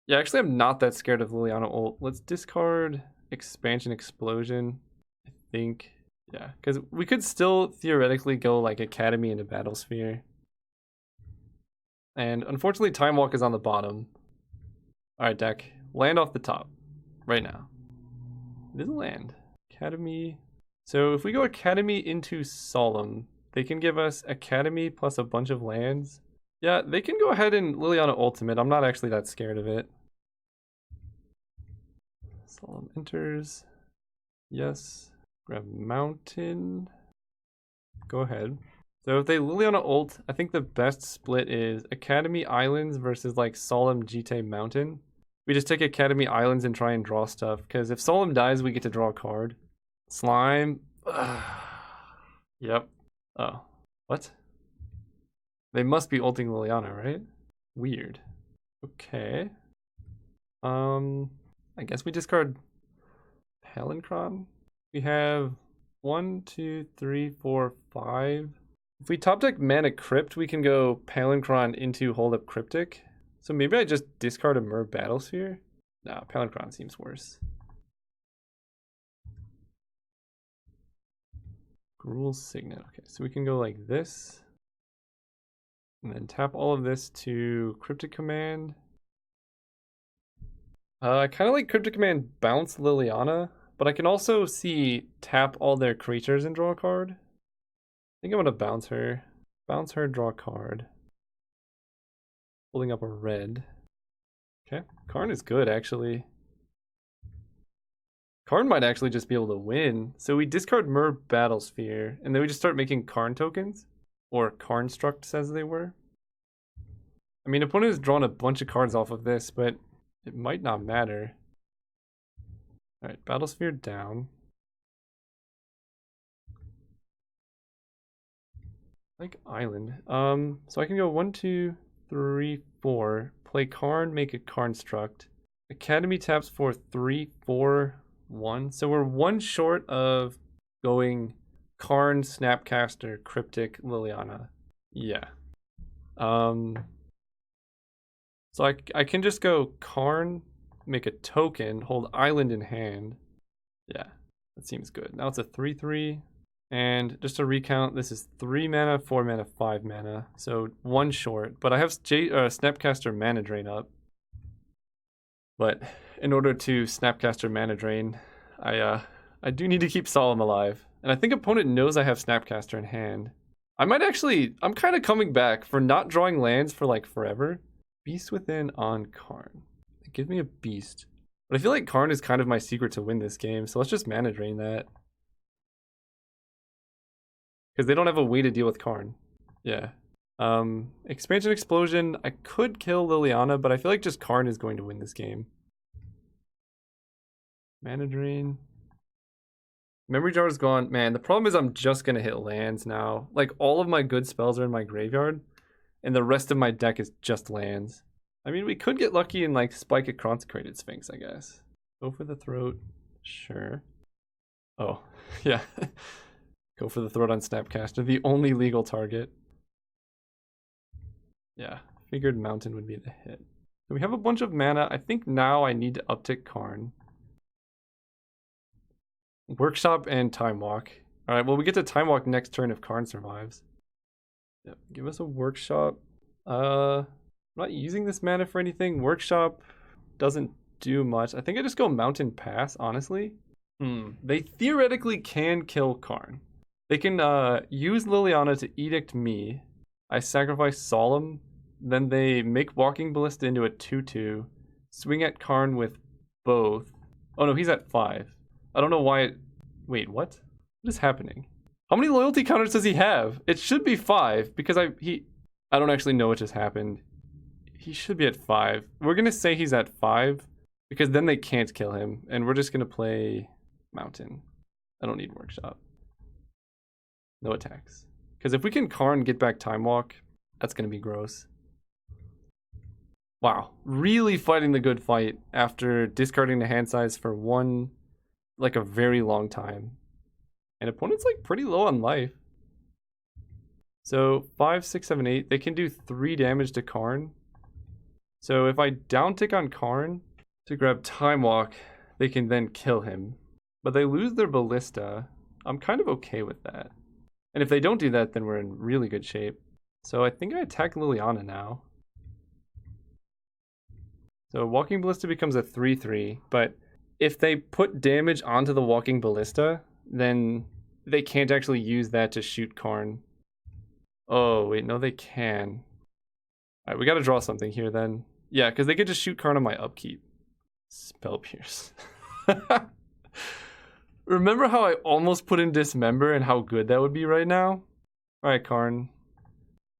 Yeah, actually I'm not that scared of Liliana ult. Let's discard Expansion Explosion, I think. Yeah, because we could still theoretically go like Academy into Battlesphere. And unfortunately Time Walk is on the bottom. Alright, deck. Land off the top. Right now. It is a land. Academy. So if we go Academy into Solemn, they can give us Academy plus a bunch of lands. Yeah, they can go ahead and Liliana Ultimate. I'm not actually that scared of it. Solemn enters. Yes. Grab Mountain. Go ahead. So if they Liliana ult, I think the best split is Academy Islands versus like Solemn GT Mountain. We just take Academy Islands and try and draw stuff, because if Solemn dies, we get to draw a card. Slime. Yep. Oh. What? They must be ulting Liliana, right? Weird. Okay. I guess we discard Palancron. We have 1, 2, 3, 4, 5. If we top deck Mana Crypt, we can go Palancron into Hold Up Cryptic. So maybe I just discard a Mer Battlesphere? Nah, Palancron seems worse. Gruul's Signet. Okay, so we can go like this. And then tap all of this to Cryptic Command. I kind of like Cryptic Command bounce Liliana, but I can also see tap all their creatures and draw a card. I think I'm going to bounce her. Bounce her, draw a card. Pulling up a red. Okay, Karn is good actually. Karn might actually just be able to win. So we discard Mer Battlesphere, and then we just start making Karn tokens. Or Karnstructs as they were. I mean, opponent has drawn a bunch of cards off of this, but it might not matter. Alright, Battlesphere down. Like Island. So I can go 1, 2, 3, 4. Play Karn, make a Karnstruct. Academy taps for 3, 4, 1. So we're one short of going Karn, Snapcaster, Cryptic, Liliana. Yeah. So I can just go Karn, make a token, hold Island in hand. Yeah, that seems good. Now it's a 3/3. And just to recount, this is 3 mana, 4 mana, 5 mana. So one short. But I have Snapcaster Mana Drain up. But in order to Snapcaster Mana Drain, I do need to keep Solemn alive. And I think opponent knows I have Snapcaster in hand. I might actually, I'm kind of coming back for not drawing lands for like forever. Beast Within on Karn. Give me a beast. But I feel like Karn is kind of my secret to win this game, so let's just mana drain that. Because they don't have a way to deal with Karn. Yeah. Expansion Explosion, I could kill Liliana, but I feel like just Karn is going to win this game. Mana drain. Memory Jar is gone. Man, the problem is I'm just going to hit lands now. Like, all of my good spells are in my graveyard, and the rest of my deck is just lands. I mean, we could get lucky and, like, spike a Consecrated Sphinx, I guess. Go for the Throat. Sure. Oh, yeah. Go for the Throat on Snapcaster, the only legal target. Yeah, figured Mountain would be the hit. So we have a bunch of mana. I think now I need to uptick Karn. Workshop and Time Walk. Alright, well, we get to Time Walk next turn if Karn survives. Yep, give us a Workshop. I'm not using this mana for anything. Workshop doesn't do much. I think I just go Mountain Pass, honestly. They theoretically can kill Karn. They can use Liliana to edict me. I sacrifice Solemn. Then they make Walking Ballista into a 2/2. Swing at Karn with both. Oh no, he's at 5. I don't know why it... Wait, what? What is happening? How many loyalty counters does he have? It should be 5 because I don't actually know what just happened. He should be at 5. We're gonna say he's at 5 because then they can't kill him, and we're just gonna play Mountain. I don't need Workshop. No attacks. Because if we can Karn get back Time Walk, that's gonna be gross. Wow, really fighting the good fight after discarding the hand size for one, like a very long time. And opponent's like pretty low on life. So 5, 6, 7, 8, they can do 3 damage to Karn. So if I down tick on Karn to grab Time Walk, they can then kill him. But they lose their Ballista. I'm kind of okay with that. And if they don't do that, then we're in really good shape. So I think I attack Liliana now. So Walking Ballista becomes a 3/3, but if they put damage onto the Walking Ballista, then they can't actually use that to shoot Karn. Oh, wait, no, they can. Alright, we gotta draw something here then. Yeah, because they could just shoot Karn on my upkeep. Spell Pierce. Remember how I almost put in Dismember and how good that would be right now? Alright, Karn.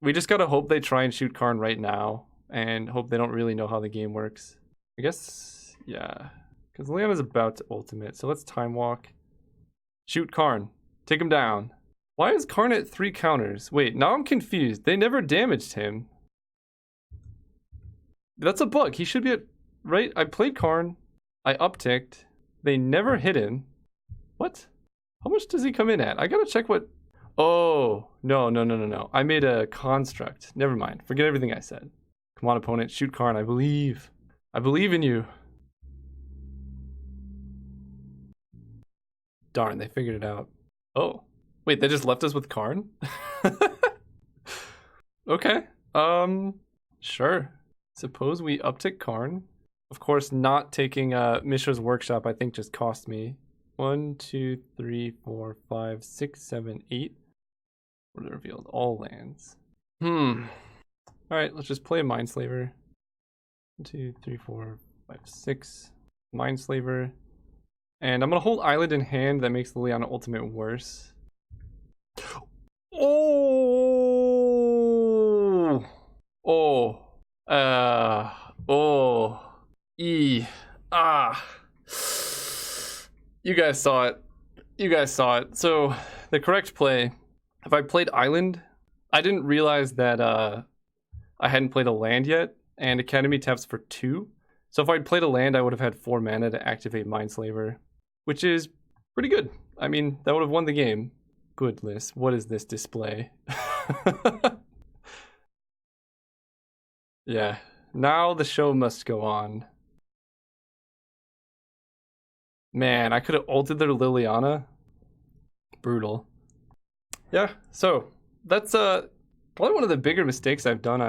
We just gotta hope they try and shoot Karn right now. And hope they don't really know how the game works. I guess, yeah. Because Leona's about to ultimate, so let's Time Walk. Shoot Karn. Take him down. Why is Karn at 3 counters? Wait, now I'm confused. They never damaged him. That's a bug. He should be at... Right? I played Karn. I upticked. They never hit him. What? How much does he come in at? I gotta check what... Oh, no. I made a construct. Never mind. Forget everything I said. Come on, opponent. Shoot Karn. I believe. I believe in you. Darn, they figured it out. Oh. Wait, they just left us with Karn? Okay. Sure. Suppose we uptick Karn. Of course, not taking Mishra's Workshop, I think, just cost me 1, 2, 3, 4, 5, 6, 7, 8. What are revealed? All lands. Alright, let's just play a Mindslaver. 1, 2, 3, 4, 5, 6. Mindslaver. And I'm gonna hold Island in hand. That makes the Liliana ultimate worse. Oh! Oh. Oh. E. Ah. You guys saw it. You guys saw it. So, the correct play, if I played Island, I didn't realize that I hadn't played a land yet, and Academy taps for 2. So if I'd played a land, I would have had 4 mana to activate Mindslaver, which is pretty good. I mean, that would have won the game. Goodness, what is this display? Yeah, now the show must go on. Man, I could have ulted their Liliana. Brutal. Yeah, so that's probably one of the bigger mistakes I've done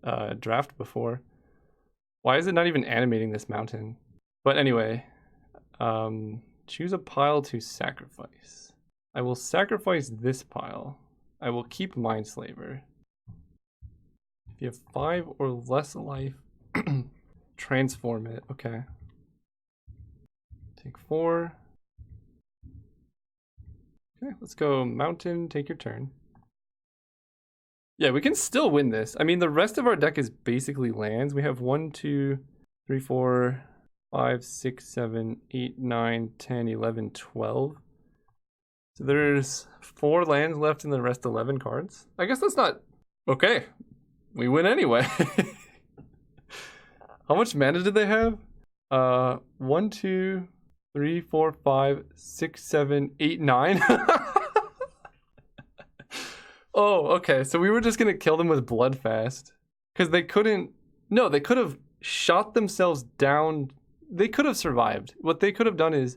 on draft before. Why is it not even animating this mountain? But anyway, choose a pile to sacrifice. I will sacrifice this pile. I will keep Mindslaver. If you have 5 or less life, transform it. Okay. Take 4. Okay, let's go Mountain. Take your turn. Yeah, we can still win this. I mean, the rest of our deck is basically lands. We have 1, 2, 3, 4, 5, 6, 7, 8, 9, 10, 11, 12. So there's 4 lands left in the rest 11 cards. I guess that's not... Okay, we win anyway. How much mana did they have? 1, 2, 3, 4, 5, 6, 7, 8, 9. Oh, okay. So we were just gonna kill them with Bloodfast. Because they couldn't... No, they could have shot themselves down. They could have survived. What they could have done is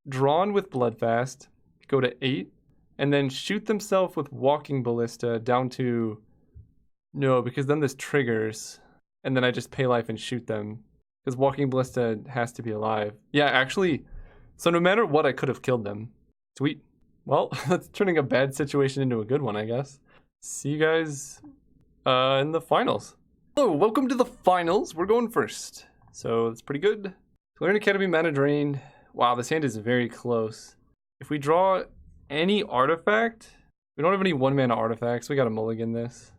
drawn with Bloodfast, go to 8, and then shoot themselves with Walking Ballista down to... No, because then this triggers, and then I just pay life and shoot them. Because Walking Ballista has to be alive. Yeah, actually, so no matter what, I could have killed them. Sweet. Well, that's turning a bad situation into a good one, I guess. See you guys in the finals. Hello, welcome to the finals. We're going first. So it's pretty good. Learn Academy mana drain. Wow, this hand is very close. If we draw any artifact, we don't have any 1-mana artifacts. We gotta mulligan this.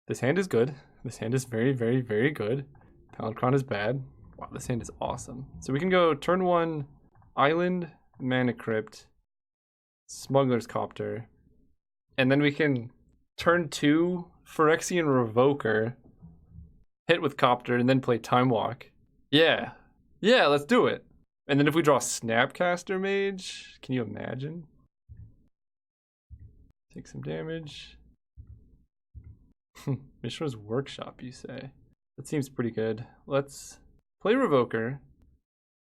This hand is good. This hand is very, very, very good. Palinchron is bad. Wow, this hand is awesome. So we can go turn 1, Island, Mana Crypt, Smuggler's Copter, and then we can turn 2, Phyrexian Revoker, hit with Copter, and then play Time Walk. Yeah. Yeah, let's do it. And then if we draw Snapcaster Mage, can you imagine? Take some damage. Mishra's Workshop, you say? That seems pretty good. Let's play Revoker,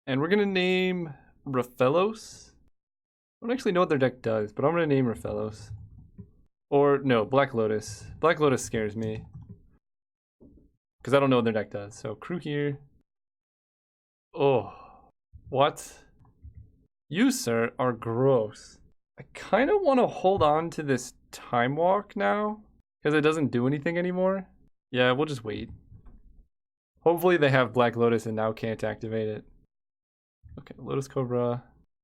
and we're gonna name Raphelos. I don't actually know what their deck does, but I'm gonna name Raphelos. Or no, Black Lotus. Black Lotus scares me, because I don't know what their deck does. So crew here. Oh, what? You, sir, are gross. I kind of want to hold on to this Time Walk now, because it doesn't do anything anymore. Yeah, we'll just wait. Hopefully they have Black Lotus and now can't activate it. Okay, Lotus Cobra.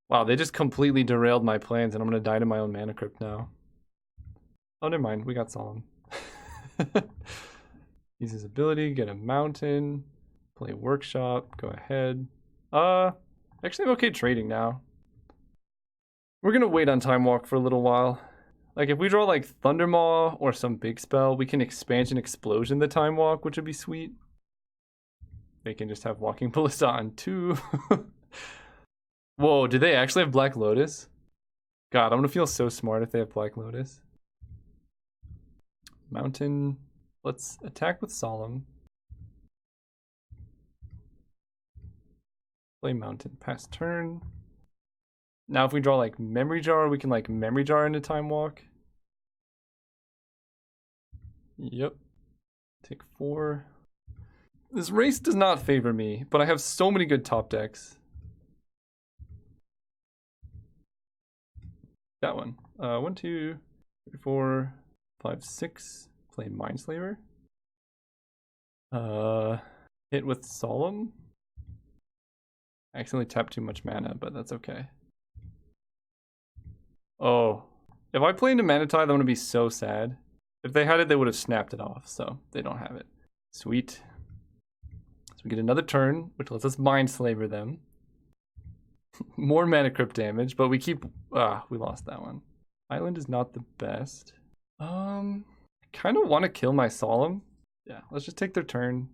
Wow, they just completely derailed my plans and I'm gonna die to my own Mana Crypt now. Oh, never mind, we got Solemn. Use his ability, get a Mountain, play Workshop, go ahead. Actually I'm okay trading now. We're gonna wait on Time Walk for a little while. Like if we draw like Thundermaw or some big spell, we can Expansion Explosion the Time Walk, which would be sweet. They can just have Walking Ballista on 2. Whoa, do they actually have Black Lotus? God, I'm gonna feel so smart if they have Black Lotus. Mountain. Let's attack with Solemn. Play Mountain. Pass turn. Now if we draw like Memory Jar, we can like Memory Jar into Time Walk. Yep. Take 4. This race does not favor me, but I have so many good top decks. That one. 1, 2, 3, 4, 5, 6. Play Mindslaver. Hit with Solemn. I accidentally tapped too much mana, but that's okay. Oh. If I play into Mana Tithe, I'm gonna be so sad. If they had it, they would have snapped it off, so they don't have it. Sweet. So we get another turn, which lets us Mindslaver them. More Mana Crypt damage, but we keep... we lost that one. Island is not the best. I kind of want to kill my Solemn. Yeah, let's just take their turn.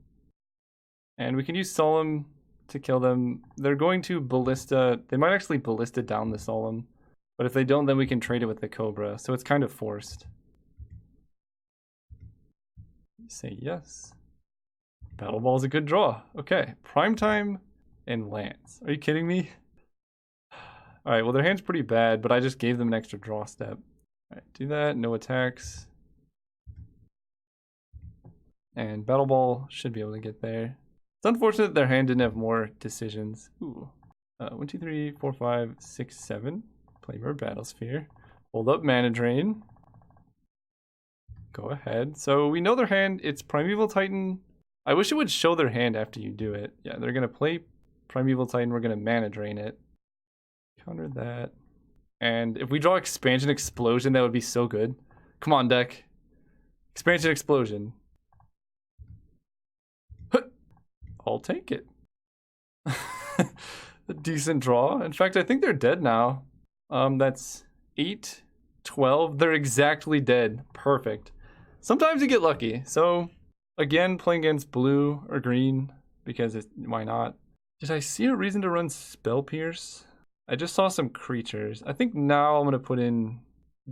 And we can use Solemn to kill them. They're going to Ballista. They might actually Ballista down the Solemn. But if they don't, then we can trade it with the Cobra. So it's kind of forced. Say yes. Battle Ball is a good draw. Okay, Primetime and Lance. Are you kidding me? Alright, well their hand's pretty bad, but I just gave them an extra draw step. Alright, do that, no attacks. And Battle Ball should be able to get there. It's unfortunate their hand didn't have more decisions. Ooh. 1, 2, 3, 4, 5, 6, 7. Play more Battlesphere. Hold up Mana Drain. Go ahead. So we know their hand. It's Primeval Titan. I wish it would show their hand after you do it. Yeah, they're going to play Primeval Titan. We're going to mana drain it. Counter that. And if we draw Expansion Explosion, that would be so good. Come on, deck. Expansion Explosion. I'll take it. A decent draw. In fact, I think they're dead now. That's 8, 12. They're exactly dead. Perfect. Sometimes you get lucky. So, again, playing against blue or green, because why not? Did I see a reason to run Spell Pierce? I just saw some creatures. I think now I'm going to put in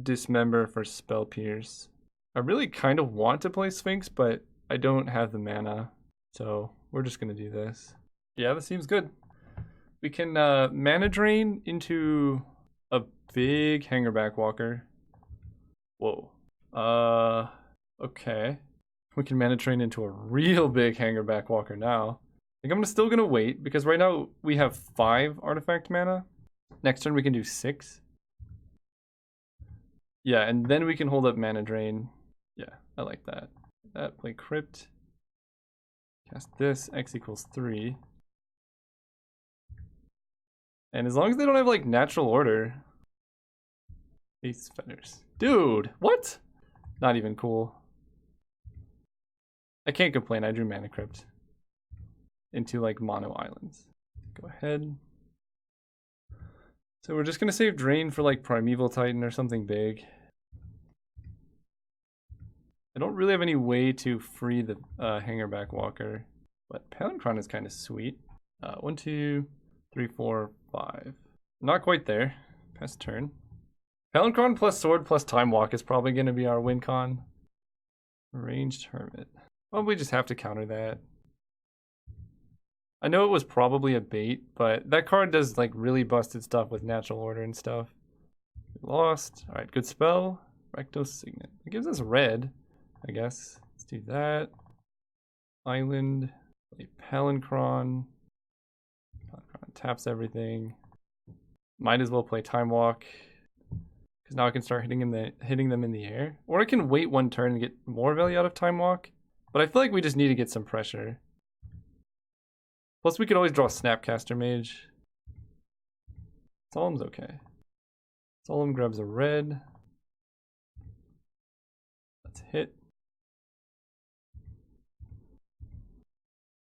Dismember for Spell Pierce. I really kind of want to play Sphinx, but I don't have the mana. So we're just going to do this. Yeah, this seems good. We can mana drain into a big Hangerback Walker. Whoa. Okay. We can mana drain into a real big Hangerback Walker now. I think I'm still going to wait, because right now we have 5 artifact mana. Next turn we can do 6. Yeah, and then we can hold up mana drain. Yeah, I like that. Play Crypt. Cast this, X equals 3. And as long as they don't have like natural order. These feathers. Dude, what? Not even cool. I can't complain, I drew Mana Crypt into like mono islands. Go ahead. So we're just gonna save Drain for like Primeval Titan or something big. I don't really have any way to free the Hangerback Walker, but Palinchron is kind of sweet. 1, 2, 3, 4, 5. Not quite there. Pass turn. Palinchron plus Sword plus Time Walk is probably going to be our win con. Ranged Hermit. Probably just have to counter that. I know it was probably a bait, but that card does like really busted stuff with natural order and stuff. We lost. Alright, good spell. Recto Signet. It gives us red, I guess. Let's do that. Island. Play Palinchron. Palinchron taps everything. Might as well play Time Walk, because now I can start hitting them in the air. Or I can wait one turn and get more value out of Time Walk. But I feel like we just need to get some pressure. Plus we could always draw Snapcaster Mage. Solemn's okay. Solemn grabs a red. Let's hit.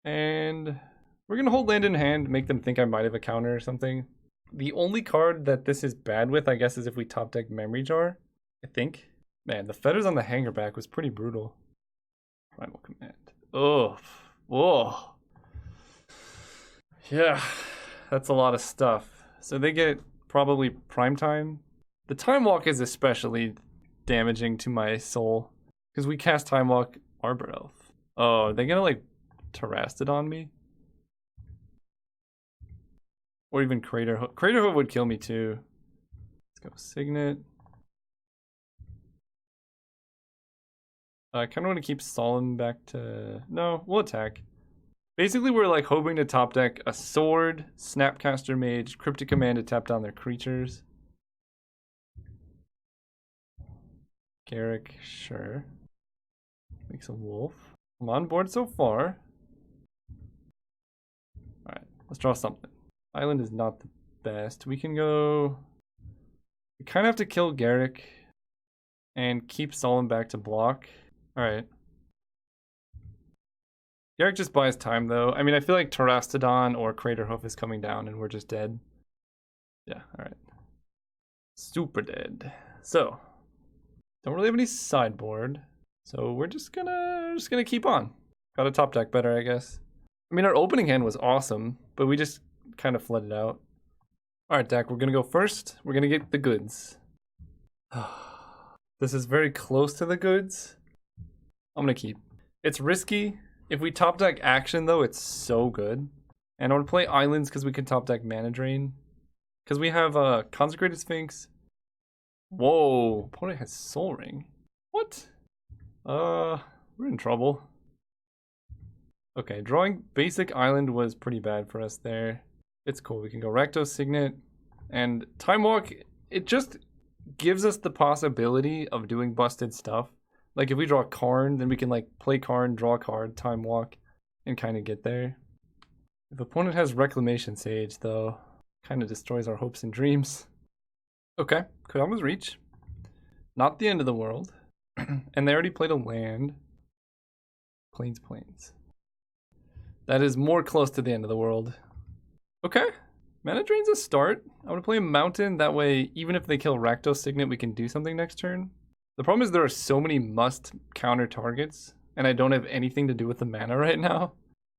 And we're gonna hold land in hand, make them think I might have a counter or something. The only card that this is bad with, I guess, is if we top deck Memory Jar, I think. Man, the feathers on the Hangerback was pretty brutal. Primal Command. Oh, whoa. Yeah, that's a lot of stuff. So they get probably Prime Time. The Time Walk is especially damaging to my soul, because we cast Time Walk Arbor Elf. Oh, are they gonna like Terrastodon me? Or even Crater Hoof. Crater Hoof would kill me too. Let's go Signet. I kind of want to keep Solemn back to... No, we'll attack. Basically, we're like hoping to top deck a Sword, Snapcaster Mage, Cryptic Command to tap down their creatures. Garrick, sure. Makes a wolf. I'm on board so far. Alright, let's draw something. Island is not the best. We can go... We kind of have to kill Garrick and keep Solemn back to block. Alright. Garrick just buys time though. I mean, I feel like Terrastodon or Crater Hoof is coming down and we're just dead. Yeah, alright. Super dead. So, don't really have any sideboard. So we're just gonna keep on. Gotta top deck better, I guess. I mean, our opening hand was awesome, but we just kind of flooded out. Alright, Dak, we're gonna go first. We're gonna get the goods. This is very close to the goods. I'm gonna keep. It's risky. If we top deck action, though, it's so good. And I want to play islands because we can top deck Mana Drain. Because we have Consecrated Sphinx. Whoa, opponent has Soul Ring. What? We're in trouble. Okay, drawing basic island was pretty bad for us there. It's cool. We can go Recto Signet. And Time Walk, it just gives us the possibility of doing busted stuff. Like if we draw Karn, then we can like play Karn, draw a card, time walk, and kind of get there. If opponent has Reclamation Sage, though, kind of destroys our hopes and dreams. Okay, Koyama's Reach. Not the end of the world. And they already played a land. Plains. That is more close to the end of the world. Okay, Mana Drain's a start. I'm gonna play a Mountain, that way even if they kill Rakdos Signet, we can do something next turn. The problem is there are so many must counter targets, and I don't have anything to do with the mana right now.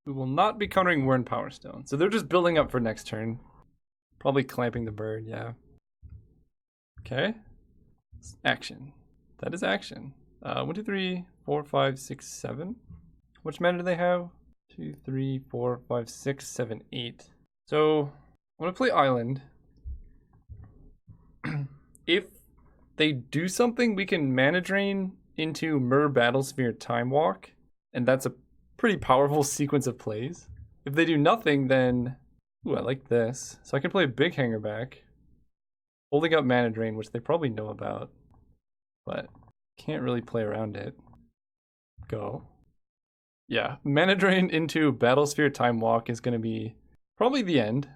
We will not be countering Wyrn Power Stone, so they're just building up for next turn. Probably clamping the bird, yeah. Okay. Action. That is action. 1, 2, 3, 4, 5, 6, 7. Which mana do they have? 2, 3, 4, 5, 6, 7, 8. So I'm gonna play Island. If they do something, we can Mana Drain into Myr Battlesphere Time Walk, and that's a pretty powerful sequence of plays. If they do nothing, then ooh, I like this. So I can play a big hanger back, holding up Mana Drain, which they probably know about, but can't really play around it. Go. Yeah, Mana Drain into Battlesphere Time Walk is going to be probably the end.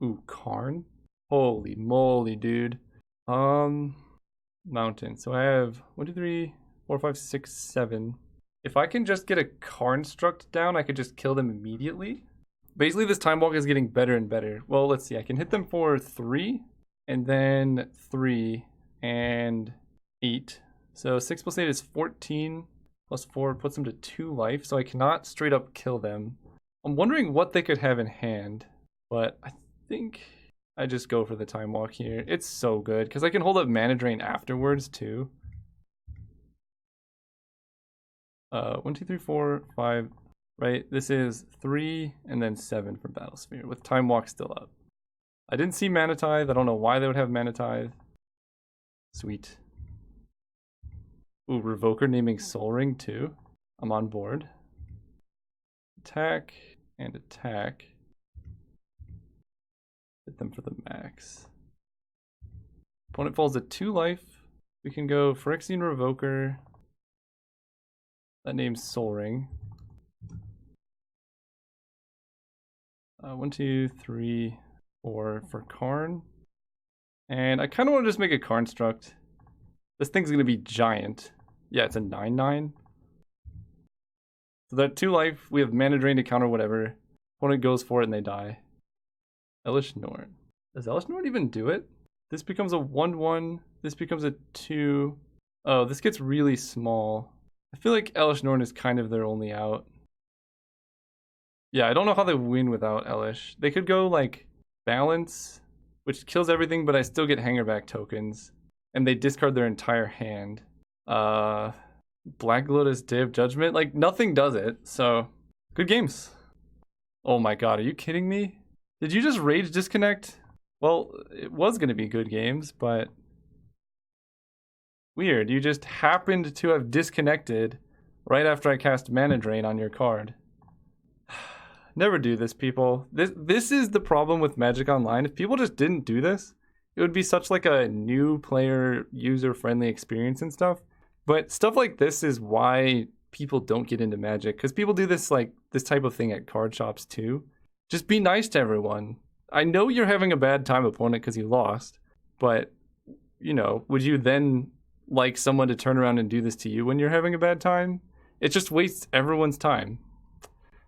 Ooh, Karn? Holy moly, dude. Mountain. So I have 1, 2, 3, 4, 5, 6, 7. If I can just get a Karn struct down, I could just kill them immediately. Basically, this Time Walk is getting better and better. Well, let's see. I can hit them for 3, and then 3, and 8. So 6 plus 8 is 14, plus 4 puts them to 2 life, so I cannot straight up kill them. I'm wondering what they could have in hand, but I think I just go for the Time Walk here. It's so good, because I can hold up Mana Drain afterwards, too. 1, 2, 3, 4, 5, right? This is 3 and then 7 for Battlesphere, with Time Walk still up. I didn't see Mana Tithe. I don't know why they would have Mana Tithe. Sweet. Ooh, Revoker naming Soul Ring, too. I'm on board. Attack and attack. Hit them for the max. Opponent falls at 2 life. We can go Phyrexian Revoker. That name's Soul Ring. 1, 2, 3, 4 for Karn. And I kind of want to just make a Karn struct. This thing's going to be giant. Yeah, it's a 9/9. So they're at 2 life. We have Mana Drain to counter whatever. Opponent goes for it and they die. Elesh Norn. Does Elesh Norn even do it? This becomes a 1/1. This becomes a 2. Oh, this gets really small. I feel like Elesh Norn is kind of their only out. Yeah, I don't know how they win without Elesh. They could go like Balance, which kills everything, but I still get Hangerback tokens. And they discard their entire hand. Black Lotus, Day of Judgment, like nothing does it, so good games. Oh my god, are you kidding me? Did you just rage disconnect? Well, it was gonna be good games, but weird, you just happened to have disconnected right after I cast Mana Drain on your card. Never do this, people. This is the problem with Magic Online. If people just didn't do this, it would be such like a new player user-friendly experience and stuff. But stuff like this is why people don't get into Magic, because people do this like this type of thing at card shops too. Just be nice to everyone. I know you're having a bad time, opponent, because you lost, but you know, would you then like someone to turn around and do this to you when you're having a bad time? It just wastes everyone's time.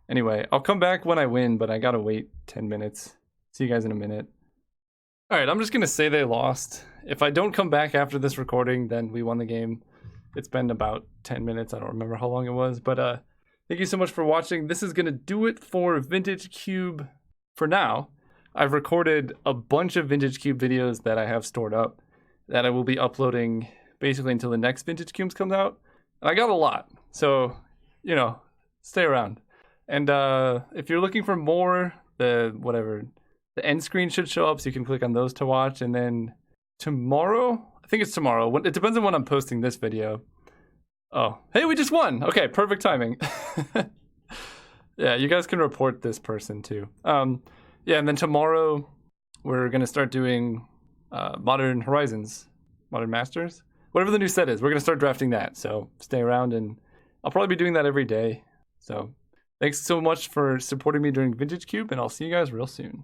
Anyway, I'll come back when I win, but I gotta wait 10 minutes. See you guys in a minute. Alright, I'm just gonna say they lost. If I don't come back after this recording, then we won the game. It's been about 10 minutes. I don't remember how long it was, but thank you so much for watching. This is gonna do it for Vintage Cube for now. I've recorded a bunch of Vintage Cube videos that I have stored up that I will be uploading basically until the next Vintage Cubes comes out. And I got a lot, so, you know, stay around. And if you're looking for more, the end screen should show up, so you can click on those to watch. And then tomorrow, I think it's tomorrow. It depends on when I'm posting this video. Oh, hey, we just won. Okay, perfect timing. Yeah, you guys can report this person too. Yeah, and then tomorrow we're gonna start doing Modern Horizons, Modern Masters. whatever the new set is, we're gonna start drafting that. So stay around, and I'll probably be doing that every day. So thanks so much for supporting me during Vintage Cube, and I'll see you guys real soon.